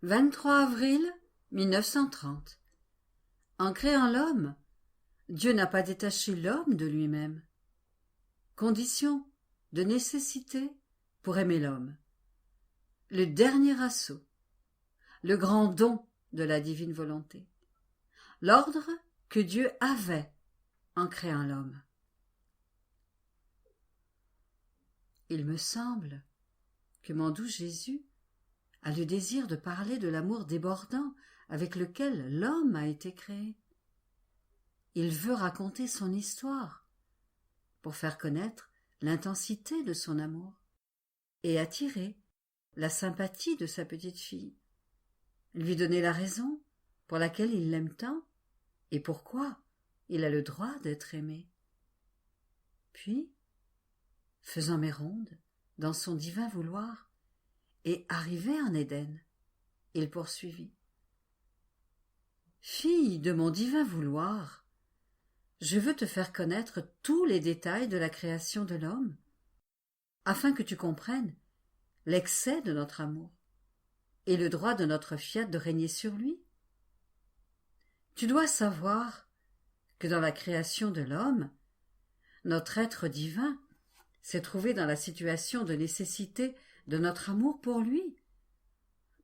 23 avril 1930. En créant l'homme, Dieu n'a pas détaché l'homme de lui-même. Condition de nécessité pour aimer l'homme. Le dernier assaut, le grand don de la divine volonté. L'ordre que Dieu avait en créant l'homme. Il me semble que mon doux Jésus a le désir de parler de l'amour débordant avec lequel l'homme a été créé. Il veut raconter son histoire pour faire connaître l'intensité de son amour et attirer la sympathie de sa petite fille, lui donner la raison pour laquelle il l'aime tant et pourquoi il a le droit d'être aimé. Puis, faisant mes rondes dans son divin vouloir, et arrivé en Éden, il poursuivit. Fille de mon divin vouloir, je veux te faire connaître tous les détails de la création de l'homme, afin que tu comprennes l'excès de notre amour et le droit de notre fiat de régner sur lui. Tu dois savoir que dans la création de l'homme, notre être divin s'est trouvé dans la situation de nécessité de notre amour pour lui,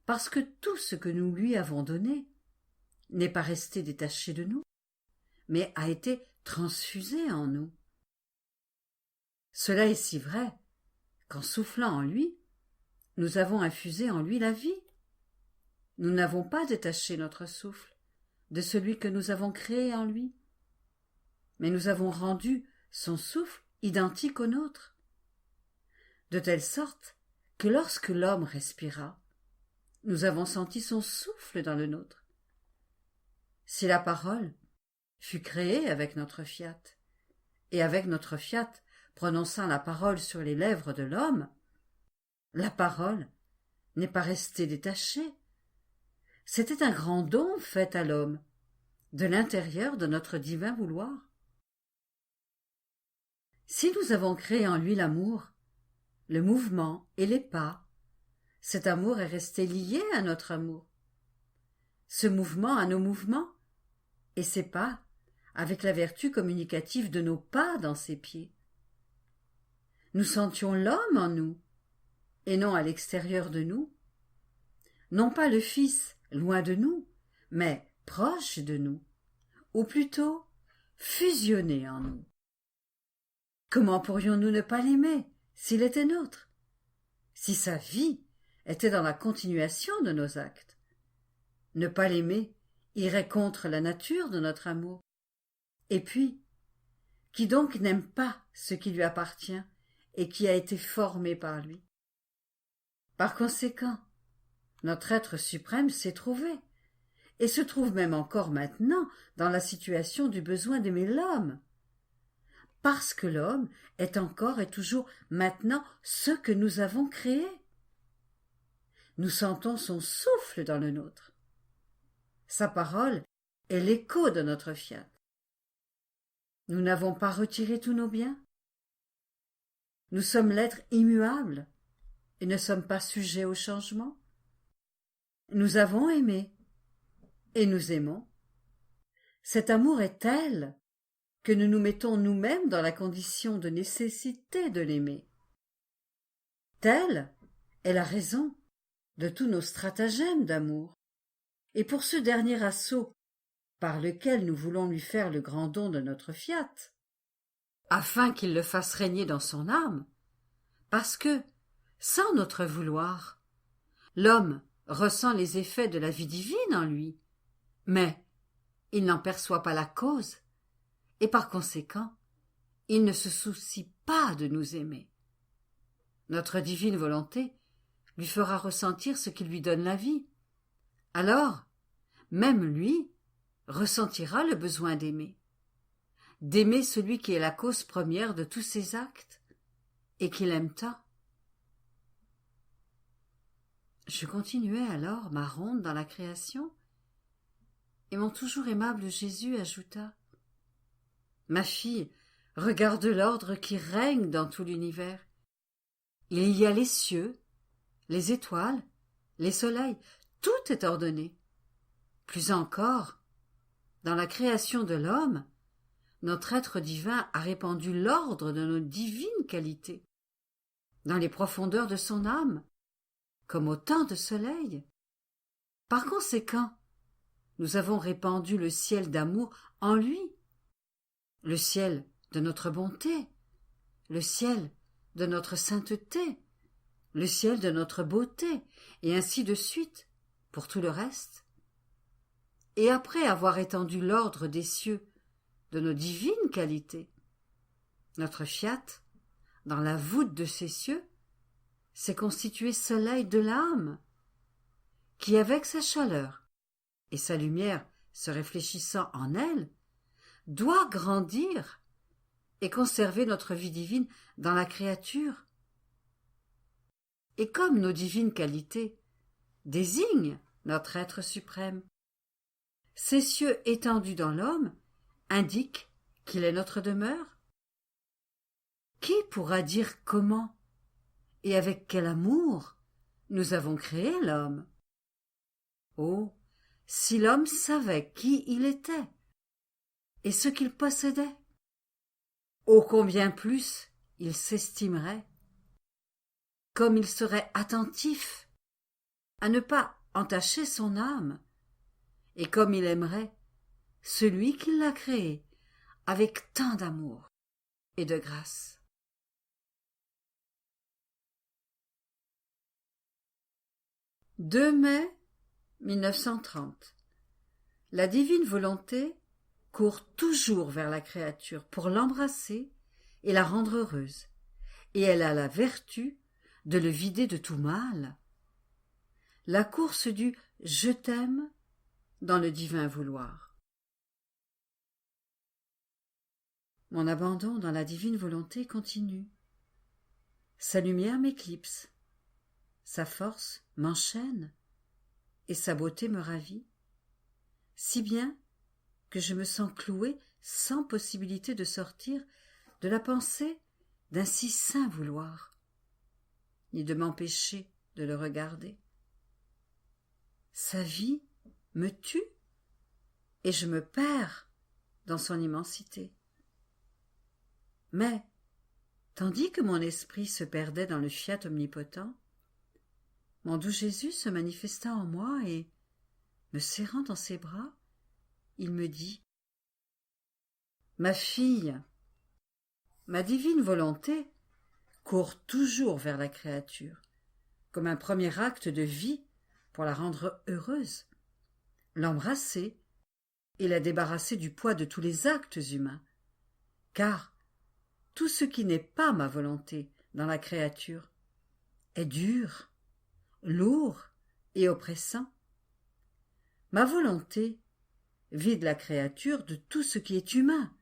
parce que tout ce que nous lui avons donné n'est pas resté détaché de nous, mais a été transfusé en nous. Cela est si vrai qu'en soufflant en lui, nous avons infusé en lui la vie. Nous n'avons pas détaché notre souffle de celui que nous avons créé en lui, mais nous avons rendu son souffle identique au nôtre, de telle sorte que lorsque l'homme respira, nous avons senti son souffle dans le nôtre. Si la parole fut créée avec notre fiat, et avec notre fiat prononçant la parole sur les lèvres de l'homme, la parole n'est pas restée détachée. C'était un grand don fait à l'homme, de l'intérieur de notre divin vouloir. Si nous avons créé en lui l'amour, le mouvement et les pas, cet amour est resté lié à notre amour. Ce mouvement à nos mouvements, et ces pas avec la vertu communicative de nos pas dans ses pieds. Nous sentions l'homme en nous, et non à l'extérieur de nous. Non pas le Fils loin de nous, mais proche de nous, ou plutôt fusionné en nous. Comment pourrions-nous ne pas l'aimer s'il était nôtre, si sa vie était dans la continuation de nos actes? Ne pas l'aimer irait contre la nature de notre amour. Et puis, qui donc n'aime pas ce qui lui appartient et qui a été formé par lui? Par conséquent, notre être suprême s'est trouvé, et se trouve même encore maintenant dans la situation du besoin d'aimer l'homme, parce que l'homme est encore et toujours maintenant ce que nous avons créé. Nous sentons son souffle dans le nôtre. Sa parole est l'écho de notre fiat. Nous n'avons pas retiré tous nos biens. Nous sommes l'être immuable et ne sommes pas sujets au changement. Nous avons aimé et nous aimons. Cet amour est tel que nous nous mettons nous-mêmes dans la condition de nécessité de l'aimer. Telle est la raison de tous nos stratagèmes d'amour. Et pour ce dernier assaut par lequel nous voulons lui faire le grand don de notre fiat, afin qu'il le fasse régner dans son âme, parce que, sans notre vouloir, l'homme ressent les effets de la vie divine en lui, mais il n'en perçoit pas la cause, et par conséquent, il ne se soucie pas de nous aimer. Notre divine volonté lui fera ressentir ce qui lui donne la vie. Alors, même lui ressentira le besoin d'aimer celui qui est la cause première de tous ses actes, et qu'il aime tant. Je continuais alors ma ronde dans la création, et mon toujours aimable Jésus ajouta: Ma fille, regarde l'ordre qui règne dans tout l'univers. Il y a les cieux, les étoiles, les soleils, tout est ordonné. Plus encore, dans la création de l'homme, notre être divin a répandu l'ordre de nos divines qualités, dans les profondeurs de son âme, comme autant de soleil. Par conséquent, nous avons répandu le ciel d'amour en lui, le ciel de notre bonté, le ciel de notre sainteté, le ciel de notre beauté, et ainsi de suite, pour tout le reste. Et après avoir étendu l'ordre des cieux de nos divines qualités, notre fiat, dans la voûte de ces cieux, s'est constitué soleil de l'âme, qui, avec sa chaleur et sa lumière se réfléchissant en elle, doit grandir et conserver notre vie divine dans la créature. Et comme nos divines qualités désignent notre être suprême, ces cieux étendus dans l'homme indiquent qu'il est notre demeure. Qui pourra dire comment et avec quel amour nous avons créé l'homme? Oh, si l'homme savait qui il était et ce qu'il possédait, ô combien plus il s'estimerait, comme il serait attentif à ne pas entacher son âme, et comme il aimerait celui qui l'a créé avec tant d'amour et de grâce. 2 mai 1930. La divine volonté court toujours vers la créature pour l'embrasser et la rendre heureuse, et elle a la vertu de le vider de tout mal. La course du « je t'aime » dans le divin vouloir. Mon abandon dans la divine volonté continue. Sa lumière m'éclipse, sa force m'enchaîne, et sa beauté me ravit, si bien que je me sens clouée sans possibilité de sortir de la pensée d'un si saint vouloir, ni de m'empêcher de le regarder. Sa vie me tue, et je me perds dans son immensité. Mais, tandis que mon esprit se perdait dans le fiat omnipotent, mon doux Jésus se manifesta en moi et, me serrant dans ses bras, il me dit : « Ma fille, ma divine volonté court toujours vers la créature, comme un premier acte de vie pour la rendre heureuse, l'embrasser et la débarrasser du poids de tous les actes humains, car tout ce qui n'est pas ma volonté dans la créature est dur, lourd et oppressant. Ma volonté vide la créature de tout ce qui est humain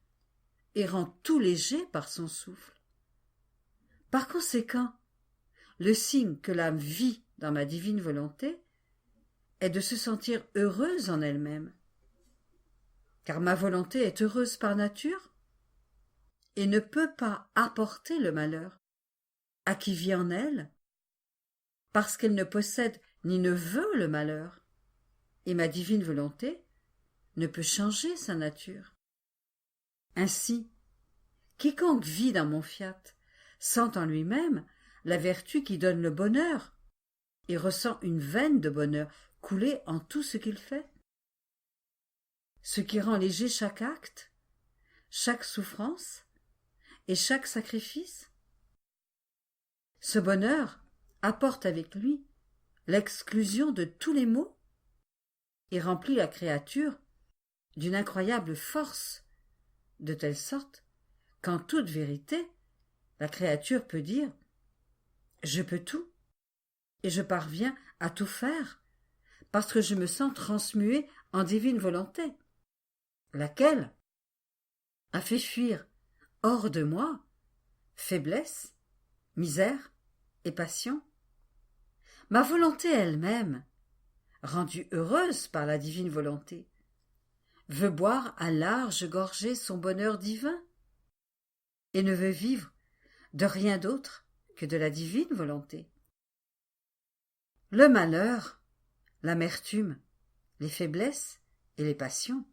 et rend tout léger par son souffle. Par conséquent, le signe que l'âme vit dans ma divine volonté est de se sentir heureuse en elle-même, car ma volonté est heureuse par nature et ne peut pas apporter le malheur à qui vit en elle, parce qu'elle ne possède ni ne veut le malheur, et ma divine volonté ne peut changer sa nature. Ainsi, quiconque vit dans mon fiat sent en lui-même la vertu qui donne le bonheur et ressent une veine de bonheur couler en tout ce qu'il fait. Ce qui rend léger chaque acte, chaque souffrance et chaque sacrifice. Ce bonheur apporte avec lui l'exclusion de tous les maux et remplit la créature d'une incroyable force, de telle sorte qu'en toute vérité, la créature peut dire « Je peux tout et je parviens à tout faire parce que je me sens transmuée en divine volonté, laquelle a fait fuir hors de moi faiblesse, misère et passion. Ma volonté elle-même, rendue heureuse par la divine volonté, veut boire à larges gorgées son bonheur divin et ne veut vivre de rien d'autre que de la divine volonté. Le malheur l'amertume, les faiblesses et les passions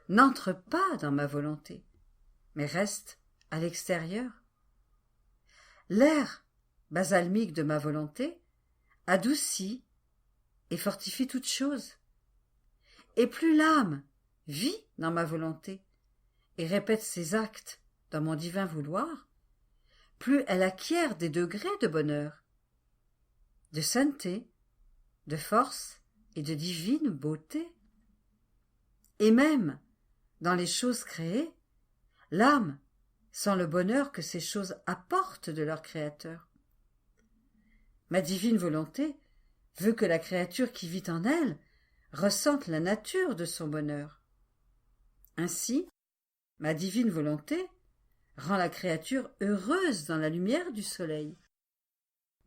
n'entrent pas dans ma volonté, mais restent à l'extérieur. L'air basalmique de ma volonté adoucit et fortifie toute chose. Et plus l'âme vit dans ma volonté et répète ses actes dans mon divin vouloir, plus elle acquiert des degrés de bonheur, de sainteté, de force et de divine beauté. Et même dans les choses créées, l'âme sent le bonheur que ces choses apportent de leur Créateur. Ma divine volonté veut que la créature qui vit en elle ressente la nature de son bonheur. Ainsi, ma divine volonté rend la créature heureuse dans la lumière du soleil,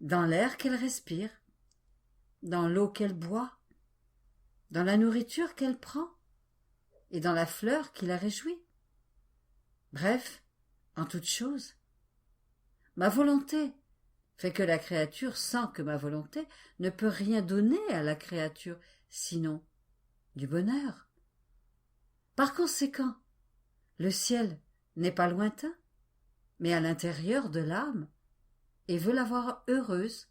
dans l'air qu'elle respire, dans l'eau qu'elle boit, dans la nourriture qu'elle prend et dans la fleur qui la réjouit. Bref, en toute chose. Ma volonté fait que la créature sent que ma volonté ne peut rien donner à la créature, sinon du bonheur. Par conséquent, le ciel n'est pas lointain, mais à l'intérieur de l'âme, et veut la voir heureuse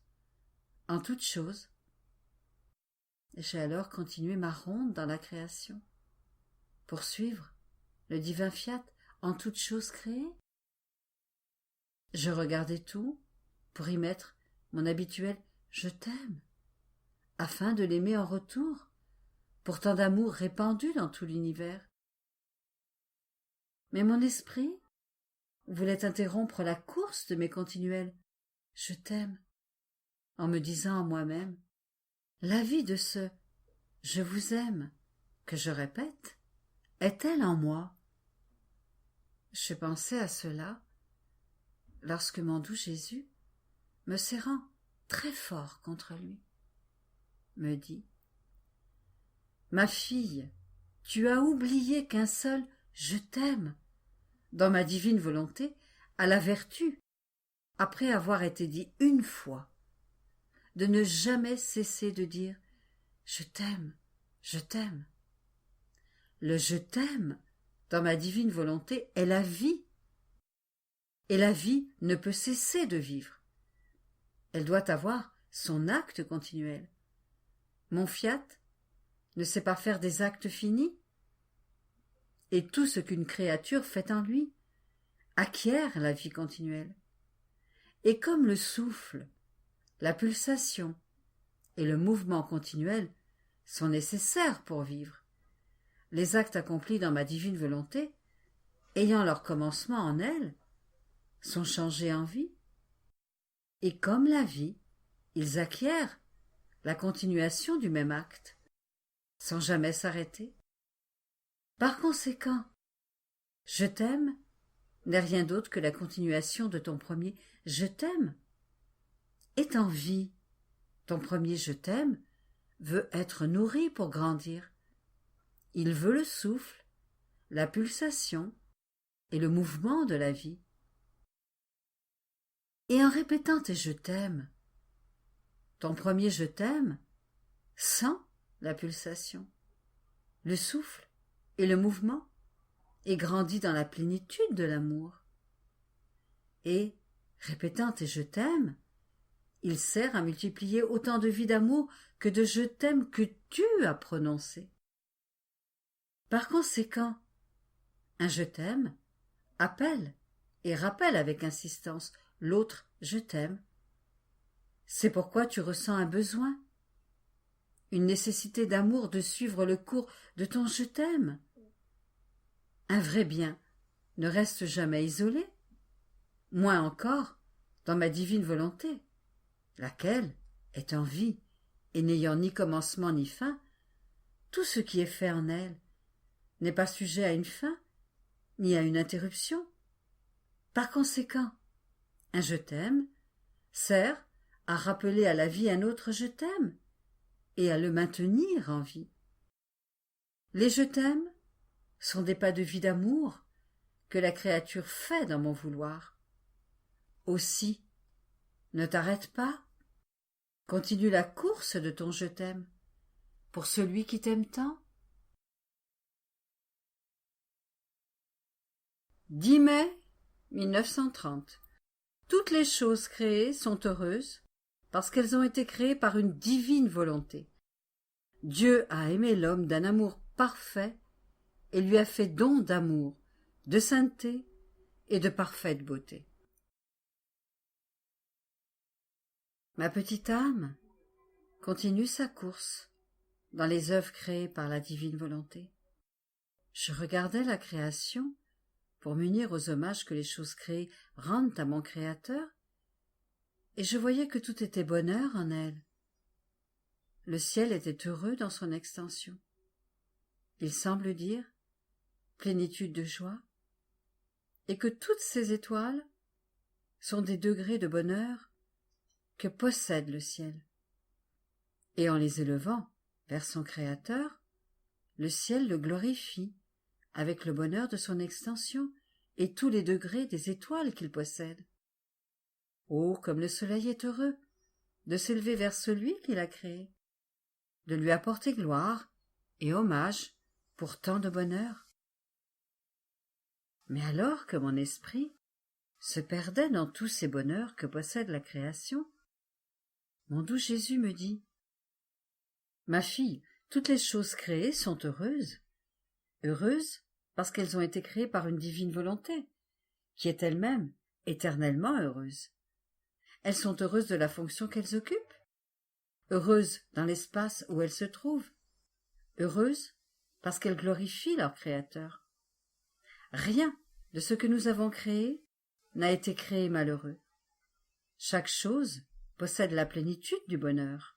en toute chose. J'ai alors continué ma ronde dans la création, pour suivre le divin fiat en toute chose créée. Je regardais tout pour y mettre mon habituel « je t'aime », afin de l'aimer en retour, pour tant d'amour répandu dans tout l'univers. Mais mon esprit voulait interrompre la course de mes continuels « je t'aime », en me disant en moi-même « la vie de ce « je vous aime » que je répète est-elle en moi ?» Je pensais à cela lorsque mon doux Jésus, me serrant très fort contre lui, me dit « Ma fille, tu as oublié qu'un seul « je t'aime » dans ma divine volonté a la vertu, après avoir été dit une fois, de ne jamais cesser de dire « je t'aime, je t'aime ». Le « je t'aime » dans ma divine volonté est la vie, et la vie ne peut cesser de vivre. Elle doit avoir son acte continuel. Mon fiat ne sait pas faire des actes finis, et tout ce qu'une créature fait en lui acquiert la vie continuelle. Et comme le souffle, la pulsation et le mouvement continuel sont nécessaires pour vivre, les actes accomplis dans ma divine volonté, ayant leur commencement en elle, sont changés en vie, et comme la vie, ils acquièrent la continuation du même acte, sans jamais s'arrêter. Par conséquent, je t'aime n'est rien d'autre que la continuation de ton premier je t'aime. Est en vie, ton premier je t'aime veut être nourri pour grandir. Il veut le souffle, la pulsation et le mouvement de la vie. Et en répétant tes je t'aime, ton premier je t'aime sent la pulsation, le souffle et le mouvement, et grandit dans la plénitude de l'amour. Et, répétant tes je t'aime, il sert à multiplier autant de vies d'amour que de je t'aime que tu as prononcé. Par conséquent, un je t'aime appelle et rappelle avec insistance l'autre je t'aime. C'est pourquoi tu ressens un besoin, une nécessité d'amour de suivre le cours de ton je t'aime. Un vrai bien ne reste jamais isolé, moins encore dans ma divine volonté, laquelle est en vie et n'ayant ni commencement ni fin. Tout ce qui est fait en elle n'est pas sujet à une fin ni à une interruption. Par conséquent, un je t'aime sert à rappeler à la vie un autre je t'aime et à le maintenir en vie. Les je t'aime sont des pas de vie d'amour que la créature fait dans mon vouloir. Aussi, ne t'arrête pas, continue la course de ton je t'aime, pour celui qui t'aime tant? 10 mai 1930. Toutes les choses créées sont heureuses parce qu'elles ont été créées par une divine volonté. Dieu a aimé l'homme d'un amour parfait et lui a fait don d'amour, de sainteté et de parfaite beauté. Ma petite âme continue sa course dans les œuvres créées par la divine volonté. Je regardais la création pour m'unir aux hommages que les choses créées rendent à mon Créateur, et je voyais que tout était bonheur en elle. Le ciel était heureux dans son extension. Il semble dire plénitude de joie, et que toutes ces étoiles sont des degrés de bonheur que possède le ciel. Et en les élevant vers son Créateur, le ciel le glorifie avec le bonheur de son extension et tous les degrés des étoiles qu'il possède. Oh, comme le soleil est heureux de s'élever vers celui qu'il a créé, de lui apporter gloire et hommage pour tant de bonheur. Mais alors que mon esprit se perdait dans tous ces bonheurs que possède la création, mon doux Jésus me dit « Ma fille, toutes les choses créées sont heureuses. Heureuses parce qu'elles ont été créées par une divine volonté, qui est elle-même éternellement heureuse. Elles sont heureuses de la fonction qu'elles occupent, heureuses dans l'espace où elles se trouvent, heureuses parce qu'elles glorifient leur Créateur. Rien de ce que nous avons créé n'a été créé malheureux. Chaque chose possède la plénitude du bonheur.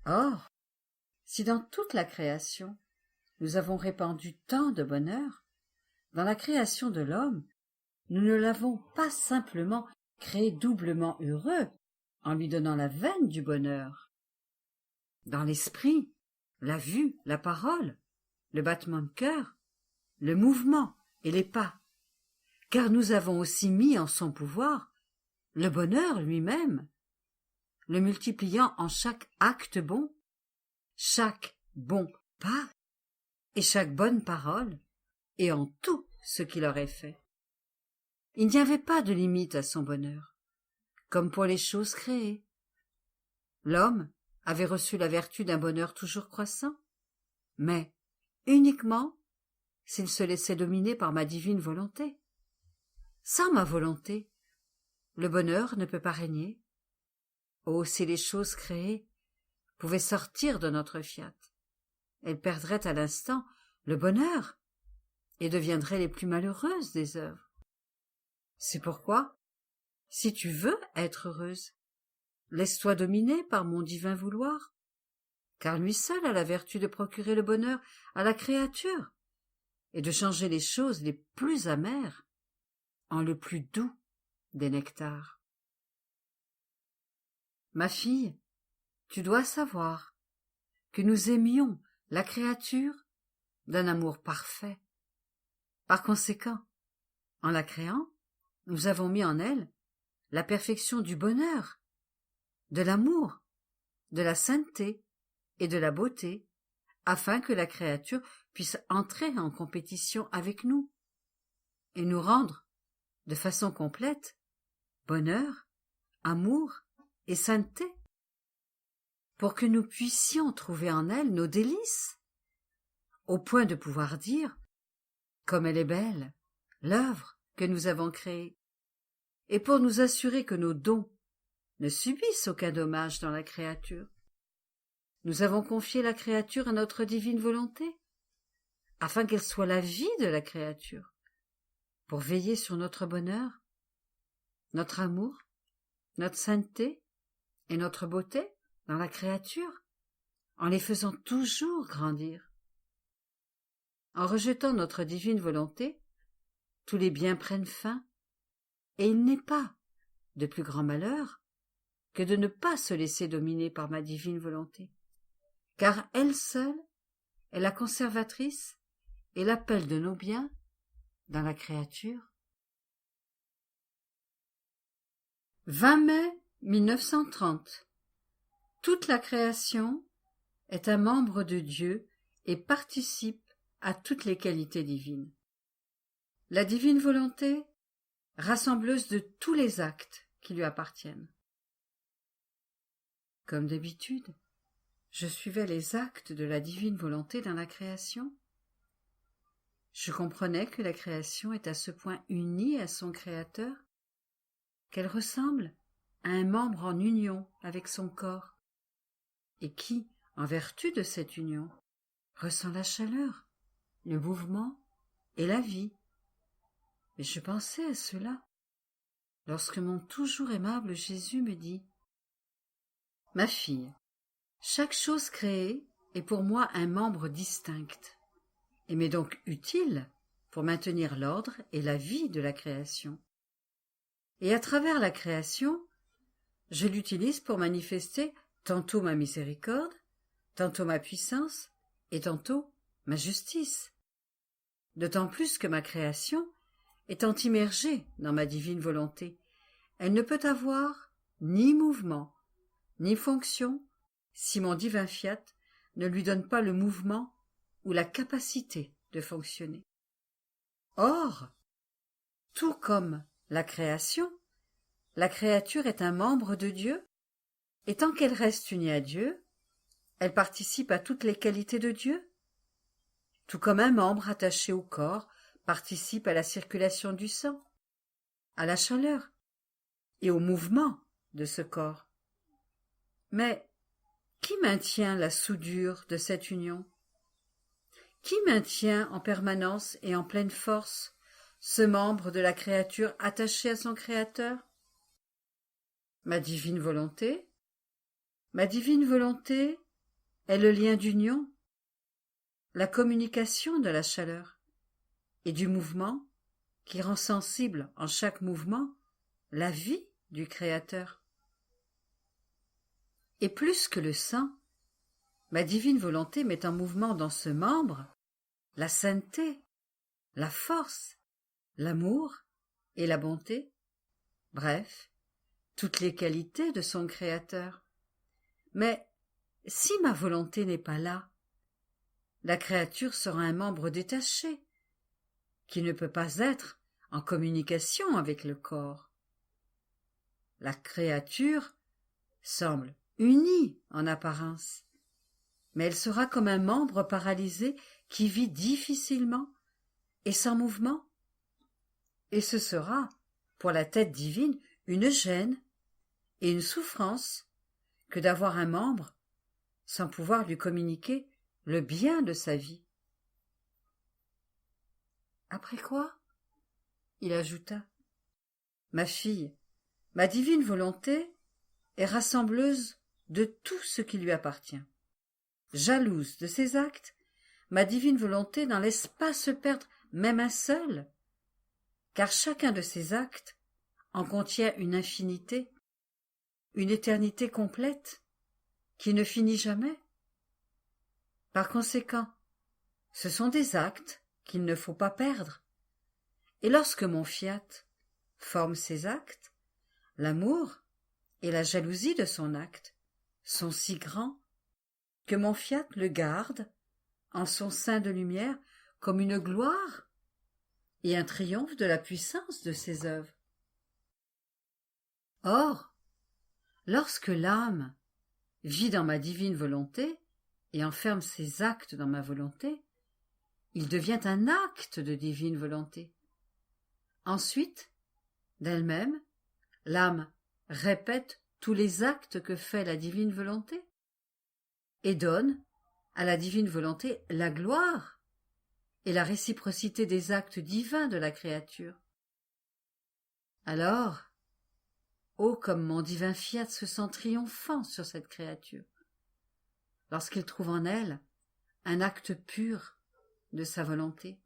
Or, si dans toute la création, nous avons répandu tant de bonheur, dans la création de l'homme, nous ne l'avons pas simplement créé doublement heureux en lui donnant la veine du bonheur. Dans l'esprit, la vue, la parole, le battement de cœur, le mouvement et les pas, car nous avons aussi mis en son pouvoir le bonheur lui-même, le multipliant en chaque acte bon, chaque bon pas et chaque bonne parole, et en tout ce qu'il aurait fait. Il n'y avait pas de limite à son bonheur, comme pour les choses créées. L'homme avait reçu la vertu d'un bonheur toujours croissant, mais uniquement s'il se laissait dominer par ma divine volonté. Sans ma volonté, le bonheur ne peut pas régner. Oh, si les choses créées pouvaient sortir de notre fiat, elles perdraient à l'instant le bonheur et deviendraient les plus malheureuses des œuvres. C'est pourquoi, si tu veux être heureuse, laisse-toi dominer par mon divin vouloir, car lui seul a la vertu de procurer le bonheur à la créature et de changer les choses les plus amères en le plus doux des nectars. Ma fille, tu dois savoir que nous aimions la créature d'un amour parfait. Par conséquent, en la créant, nous avons mis en elle la perfection du bonheur, de l'amour, de la sainteté et de la beauté, afin que la créature puisse entrer en compétition avec nous et nous rendre, de façon complète, bonheur, amour et sainteté, pour que nous puissions trouver en elle nos délices, au point de pouvoir dire, comme elle est belle, l'œuvre que nous avons créée, et pour nous assurer que nos dons ne subissent aucun dommage dans la créature. Nous avons confié la créature à notre divine volonté, afin qu'elle soit la vie de la créature, pour veiller sur notre bonheur, notre amour, notre sainteté et notre beauté dans la créature, en les faisant toujours grandir. En rejetant notre divine volonté, tous les biens prennent fin, et il n'est pas de plus grand malheur que de ne pas se laisser dominer par ma divine volonté, car elle seule est la conservatrice et l'appel de nos biens dans la créature. 20 mai 1930. Toute la création est un membre de Dieu et participe à toutes les qualités divines. La divine volonté, rassembleuse de tous les actes qui lui appartiennent. Comme d'habitude, je suivais les actes de la divine volonté dans la création. Je comprenais que la création est à ce point unie à son Créateur qu'elle ressemble à un membre en union avec son corps, et qui, en vertu de cette union, ressent la chaleur, le mouvement et la vie. Et je pensais à cela lorsque mon toujours aimable Jésus me dit « Ma fille, chaque chose créée est pour moi un membre distinct, et m'est donc utile pour maintenir l'ordre et la vie de la création. Et à travers la création, je l'utilise pour manifester tantôt ma miséricorde, tantôt ma puissance, et tantôt ma justice. D'autant plus que ma création, étant immergée dans ma divine volonté, elle ne peut avoir ni mouvement, ni fonction, si mon divin fiat ne lui donne pas le mouvement ou la capacité de fonctionner. Or, tout comme la créature est un membre de Dieu, et tant qu'elle reste unie à Dieu, elle participe à toutes les qualités de Dieu, tout comme un membre attaché au corps participe à la circulation du sang, à la chaleur et au mouvement de ce corps. Mais qui maintient la soudure de cette union? Qui maintient en permanence et en pleine force ce membre de la créature attaché à son Créateur? Ma divine volonté? Ma divine volonté est le lien d'union, la communication de la chaleur et du mouvement qui rend sensible en chaque mouvement la vie du Créateur. Et plus que le sang, ma divine volonté met en mouvement dans ce membre la sainteté, la force, l'amour et la bonté, bref, toutes les qualités de son Créateur. Mais si ma volonté n'est pas là, la créature sera un membre détaché, qui ne peut pas être en communication avec le corps. La créature semble unie en apparence, mais elle sera comme un membre paralysé qui vit difficilement et sans mouvement. Et ce sera, pour la tête divine, une gêne et une souffrance que d'avoir un membre sans pouvoir lui communiquer le bien de sa vie. Après quoi, il ajouta, « Ma fille, ma divine volonté est rassembleuse de tout ce qui lui appartient. Jalouse de ses actes, ma divine volonté n'en laisse pas se perdre même un seul, car chacun de ses actes en contient une infinité, une éternité complète, qui ne finit jamais. Par conséquent, ce sont des actes qu'il ne faut pas perdre. Et lorsque mon fiat forme ces actes, l'amour et la jalousie de son acte sont si grands que mon fiat le garde en son sein de lumière comme une gloire et un triomphe de la puissance de ses œuvres. Or, lorsque l'âme vit dans ma divine volonté et enferme ses actes dans ma volonté, il devient un acte de divine volonté. Ensuite, d'elle-même, l'âme répète tous les actes que fait la divine volonté et donne à la divine volonté la gloire et la réciprocité des actes divins de la créature. Alors, oh, comme mon divin fiat se sent triomphant sur cette créature, lorsqu'il trouve en elle un acte pur de sa volonté.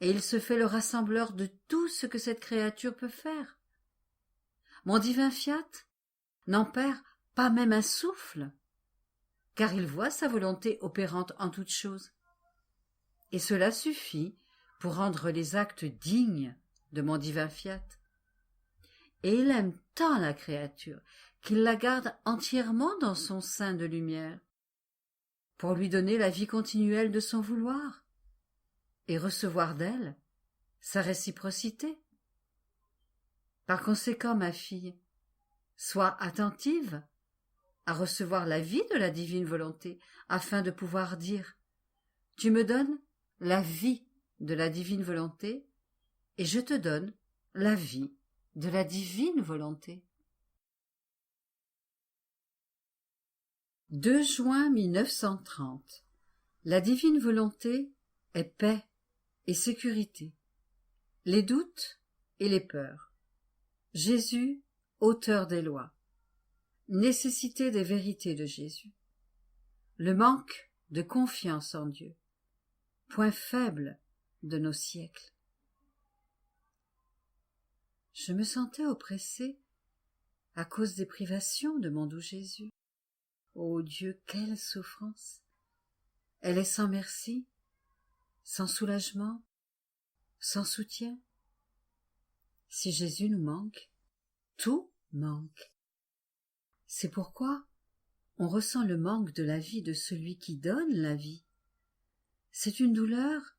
Et il se fait le rassembleur de tout ce que cette créature peut faire. Mon divin fiat n'en perd pas même un souffle, car il voit sa volonté opérante en toutes choses. Et cela suffit pour rendre les actes dignes de mon divin fiat. Et il aime tant la créature qu'il la garde entièrement dans son sein de lumière, pour lui donner la vie continuelle de son vouloir et recevoir d'elle sa réciprocité. Par conséquent, ma fille, sois attentive à recevoir la vie de la divine volonté afin de pouvoir dire « Tu me donnes la vie de la divine volonté et je te donne la vie de la divine volonté. » 2 juin 1930. La divine volonté est paix et sécurité, les doutes et les peurs. Jésus, auteur des lois. Nécessité des vérités de Jésus. Le manque de confiance en Dieu. Point faible de nos siècles. Je me sentais oppressée à cause des privations de mon doux Jésus. Ô Dieu, quelle souffrance! Elle est sans merci, sans soulagement, sans soutien. Si Jésus nous manque, tout manque. C'est pourquoi on ressent le manque de la vie de celui qui donne la vie. C'est une douleur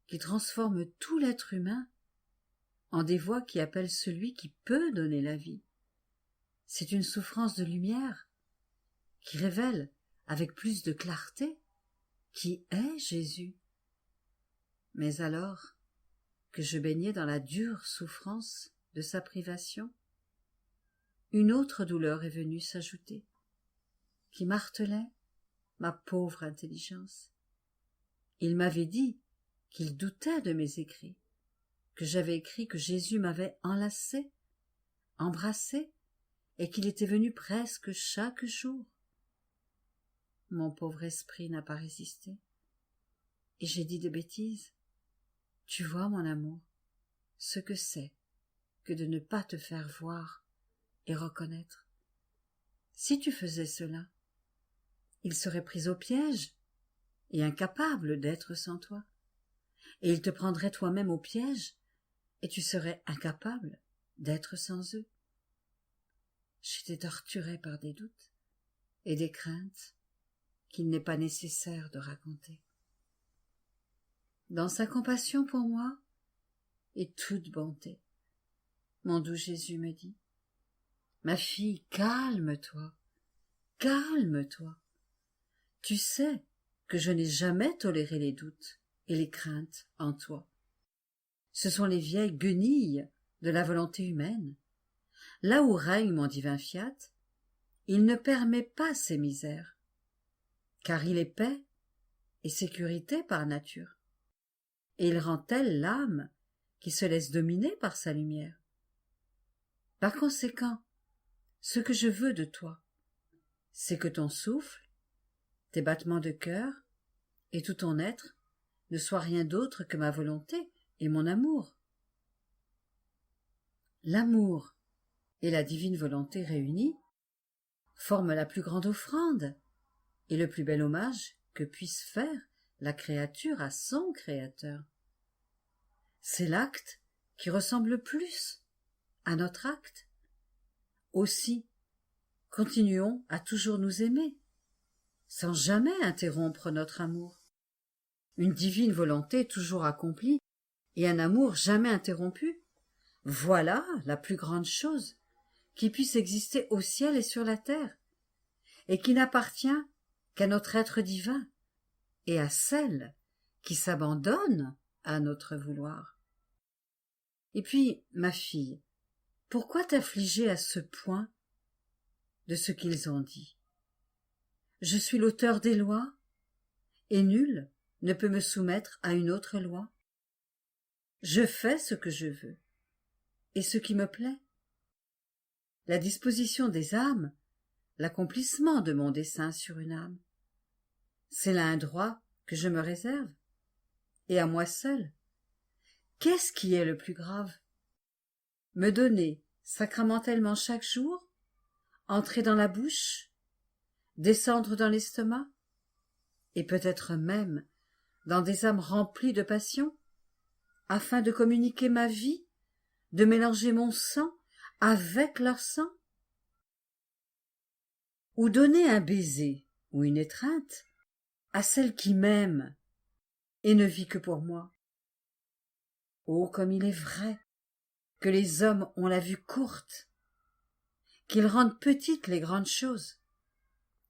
qui transforme tout l'être humain en des voix qui appellent celui qui peut donner la vie. C'est une souffrance de lumière qui révèle avec plus de clarté qui est Jésus. Mais alors que je baignais dans la dure souffrance de sa privation, une autre douleur est venue s'ajouter, qui martelait ma pauvre intelligence. Il m'avait dit qu'il doutait de mes écrits, que j'avais écrit que Jésus m'avait enlacé, embrassé, et qu'il était venu presque chaque jour. Mon pauvre esprit n'a pas résisté, et j'ai dit des bêtises. Tu vois, mon amour, ce que c'est que de ne pas te faire voir et reconnaître. Si tu faisais cela, il serait pris au piège et incapable d'être sans toi, et il te prendrait toi-même au piège et tu serais incapable d'être sans eux. J'étais torturée par des doutes et des craintes qu'il n'est pas nécessaire de raconter. Dans sa compassion pour moi et toute bonté, mon doux Jésus me dit « Ma fille, calme-toi, calme-toi. Tu sais que je n'ai jamais toléré les doutes et les craintes en toi. Ce sont les vieilles guenilles de la volonté humaine. Là où règne mon divin fiat, il ne permet pas ces misères, car il est paix et sécurité par nature, et il rend telle l'âme qui se laisse dominer par sa lumière. Par conséquent, ce que je veux de toi, c'est que ton souffle, tes battements de cœur et tout ton être ne soient rien d'autre que ma volonté et mon amour. L'amour et la divine volonté réunis forment la plus grande offrande et le plus bel hommage que puisse faire la créature à son Créateur. C'est l'acte qui ressemble le plus à notre acte. Aussi, continuons à toujours nous aimer, sans jamais interrompre notre amour. Une divine volonté toujours accomplie et un amour jamais interrompu, voilà la plus grande chose qui puisse exister au ciel et sur la terre, et qui n'appartient qu'à notre être divin et à celle qui s'abandonne à notre vouloir. Et puis, ma fille, pourquoi t'affliger à ce point de ce qu'ils ont dit? Je suis l'auteur des lois, et nul ne peut me soumettre à une autre loi. Je fais ce que je veux, et ce qui me plaît. La disposition des âmes, l'accomplissement de mon dessein sur une âme, c'est là un droit que je me réserve, et à moi seul. Qu'est-ce qui est le plus grave? Me donner sacramentellement chaque jour, entrer dans la bouche, descendre dans l'estomac, et peut-être même dans des âmes remplies de passion, afin de communiquer ma vie, de mélanger mon sang avec leur sang? Ou donner un baiser ou une étreinte à celle qui m'aime et ne vit que pour moi. Oh, comme il est vrai que les hommes ont la vue courte, qu'ils rendent petites les grandes choses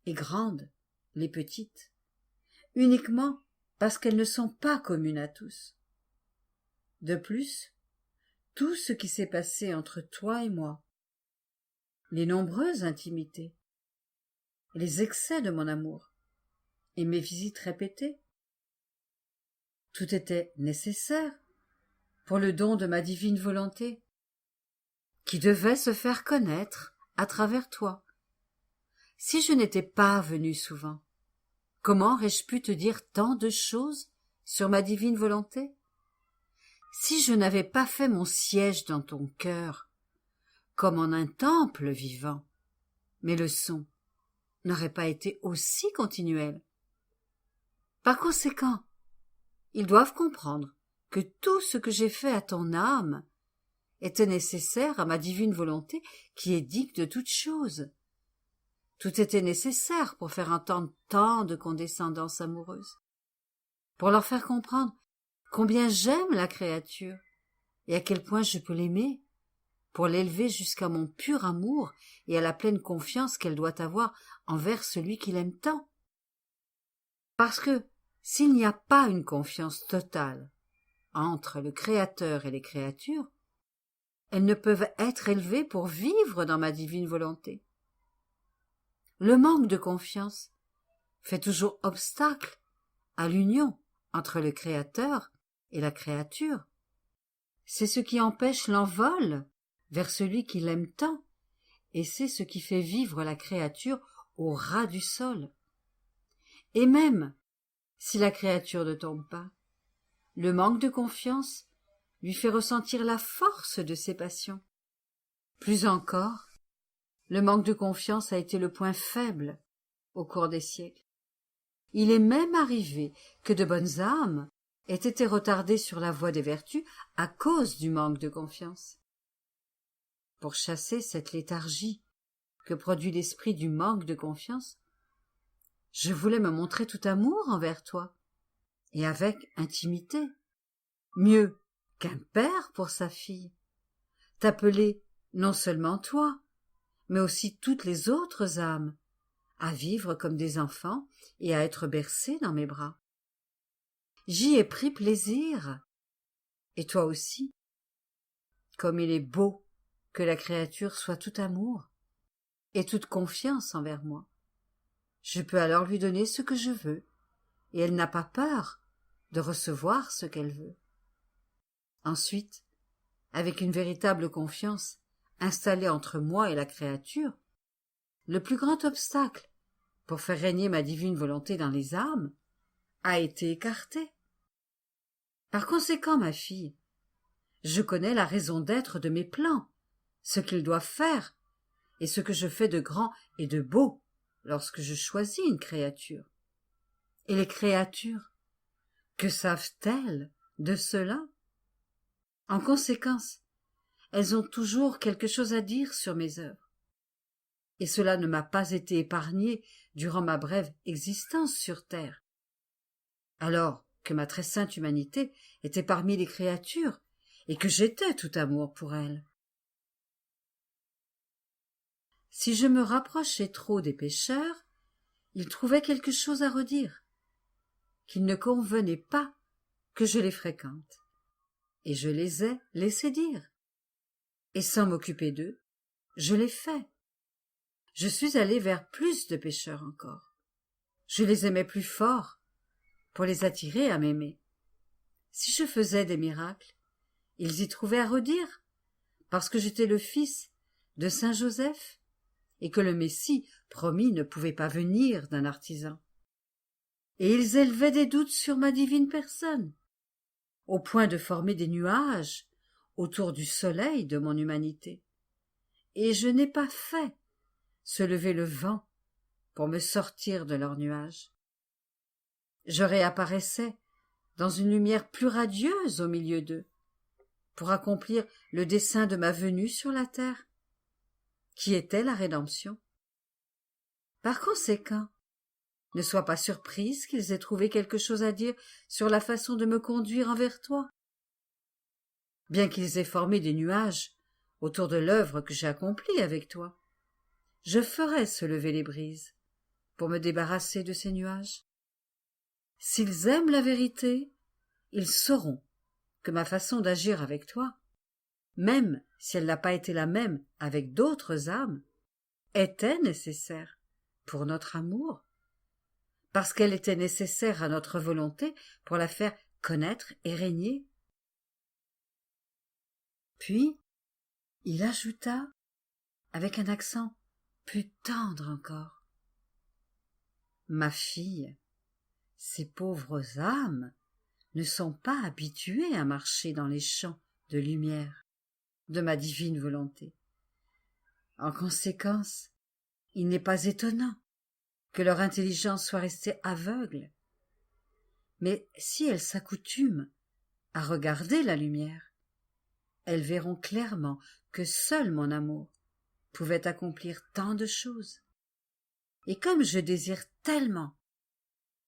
et grandes les petites, uniquement parce qu'elles ne sont pas communes à tous. De plus, tout ce qui s'est passé entre toi et moi, les nombreuses intimités, les excès de mon amour et mes visites répétées, tout était nécessaire pour le don de ma divine volonté, qui devait se faire connaître à travers toi. Si je n'étais pas venu souvent, comment aurais-je pu te dire tant de choses sur ma divine volonté? Si je n'avais pas fait mon siège dans ton cœur, comme en un temple vivant, mes leçons n'auraient pas été aussi continuelles. Par conséquent, ils doivent comprendre que tout ce que j'ai fait à ton âme était nécessaire à ma divine volonté qui est digne de toutes choses. Tout était nécessaire pour faire entendre tant de condescendance amoureuse, pour leur faire comprendre combien j'aime la créature et à quel point je peux l'aimer, pour l'élever jusqu'à mon pur amour et à la pleine confiance qu'elle doit avoir envers celui qui l'aime tant. Parce que s'il n'y a pas une confiance totale entre le Créateur et les créatures, elles ne peuvent être élevées pour vivre dans ma divine volonté. Le manque de confiance fait toujours obstacle à l'union entre le Créateur et la créature. C'est ce qui empêche l'envol vers celui qui l'aime tant, et c'est ce qui fait vivre la créature au ras du sol. Et même si la créature ne tombe pas, le manque de confiance lui fait ressentir la force de ses passions. Plus encore, le manque de confiance a été le point faible au cours des siècles. Il est même arrivé que de bonnes âmes aient été retardées sur la voie des vertus à cause du manque de confiance. Pour chasser cette léthargie que produit l'esprit du manque de confiance, je voulais me montrer tout amour envers toi, et avec intimité, mieux qu'un père pour sa fille, t'appeler non seulement toi, mais aussi toutes les autres âmes, à vivre comme des enfants et à être bercés dans mes bras. J'y ai pris plaisir, et toi aussi. Comme il est beau que la créature soit tout amour et toute confiance envers moi. Je peux alors lui donner ce que je veux, et elle n'a pas peur de recevoir ce qu'elle veut. Ensuite, avec une véritable confiance installée entre moi et la créature, le plus grand obstacle pour faire régner ma divine volonté dans les âmes a été écarté. Par conséquent, ma fille, je connais la raison d'être de mes plans, ce qu'ils doivent faire, et ce que je fais de grand et de beau lorsque je choisis une créature. Et les créatures, que savent-elles de cela? En conséquence, elles ont toujours quelque chose à dire sur mes œuvres. Et cela ne m'a pas été épargné durant ma brève existence sur terre. Alors que ma très sainte humanité était parmi les créatures et que j'étais tout amour pour elles. Si je me rapprochais trop des pécheurs, ils trouvaient quelque chose à redire, qu'il ne convenait pas que je les fréquente, et je les ai laissés dire. Et sans m'occuper d'eux, je l'ai fait. Je suis allé vers plus de pécheurs encore. Je les aimais plus fort, pour les attirer à m'aimer. Si je faisais des miracles, ils y trouvaient à redire, parce que j'étais le fils de saint Joseph, et que le Messie promis ne pouvait pas venir d'un artisan. Et ils élevaient des doutes sur ma divine personne, au point de former des nuages autour du soleil de mon humanité. Et je n'ai pas fait se lever le vent pour me sortir de leurs nuages. Je réapparaissais dans une lumière plus radieuse au milieu d'eux, pour accomplir le dessein de ma venue sur la terre, qui était la rédemption. Par conséquent, Ne sois pas surprise qu'ils aient trouvé quelque chose à dire sur la façon de me conduire envers toi. Bien qu'ils aient formé des nuages autour de l'œuvre que j'ai accomplie avec toi, je ferai se lever les brises pour me débarrasser de ces nuages. S'ils aiment la vérité, ils sauront que ma façon d'agir avec toi, même si elle n'a pas été la même avec d'autres âmes, était nécessaire pour notre amour, parce qu'elle était nécessaire à notre volonté pour la faire connaître et régner. Puis, il ajouta, avec un accent plus tendre encore, « Ma fille, ces pauvres âmes ne sont pas habituées à marcher dans les champs de lumière de ma divine volonté. En conséquence, il n'est pas étonnant que leur intelligence soit restée aveugle. Mais si elles s'accoutument à regarder la lumière, elles verront clairement que seul mon amour pouvait accomplir tant de choses. Et comme je désire tellement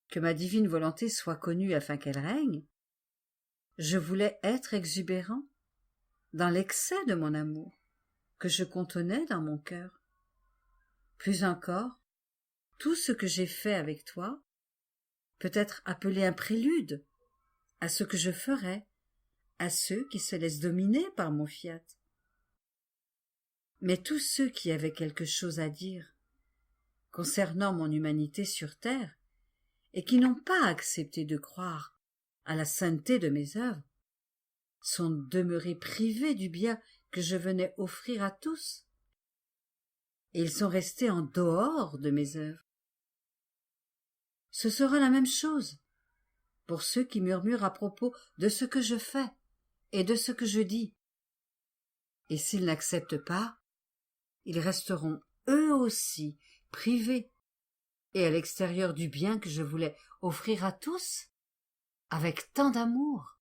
que ma divine volonté soit connue afin qu'elle règne, je voulais être exubérant dans l'excès de mon amour que je contenais dans mon cœur. Plus encore, tout ce que j'ai fait avec toi peut être appelé un prélude à ce que je ferai à ceux qui se laissent dominer par mon fiat. Mais tous ceux qui avaient quelque chose à dire concernant mon humanité sur terre et qui n'ont pas accepté de croire à la sainteté de mes œuvres sont demeurés privés du bien que je venais offrir à tous, et ils sont restés en dehors de mes œuvres. Ce sera la même chose pour ceux qui murmurent à propos de ce que je fais et de ce que je dis. Et s'ils n'acceptent pas, ils resteront eux aussi privés et à l'extérieur du bien que je voulais offrir à tous avec tant d'amour.